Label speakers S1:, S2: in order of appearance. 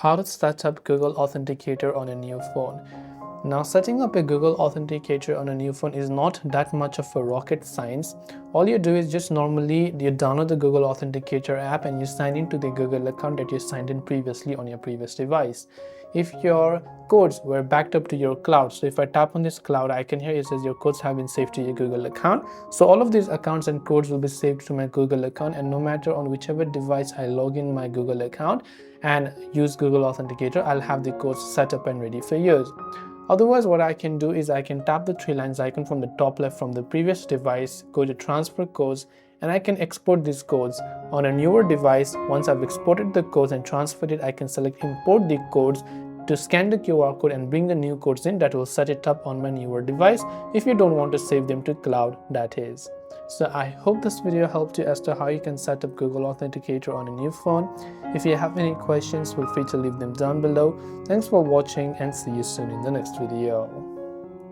S1: How to set up Google Authenticator on a new phone. Now, setting up a Google Authenticator on a new phone is not that much of a rocket science. All you do is just normally you download the Google Authenticator app and you sign into the Google account that you signed in previously on your previous device. If your codes were backed up to your cloud, so if I tap on this cloud icon here, it says your codes have been saved to your Google account. So all of these accounts and codes will be saved to my Google account, and no matter on whichever device I log in my Google account and use Google Authenticator, I'll have the codes set up and ready for use. Otherwise, what I can do is I can tap the three lines icon from the top left from the previous device, go to transfer codes, and I can export these codes on a newer device. Once I've exported the codes and transferred it, I can select import the codes to scan the QR code and bring the new codes in. That will set it up on my newer device if you don't want to save them to cloud, that is. So I hope this video helped you as to how you can set up Google Authenticator on a new phone. If you have any questions, feel free to leave them down below. Thanks for watching and see you soon in the next video.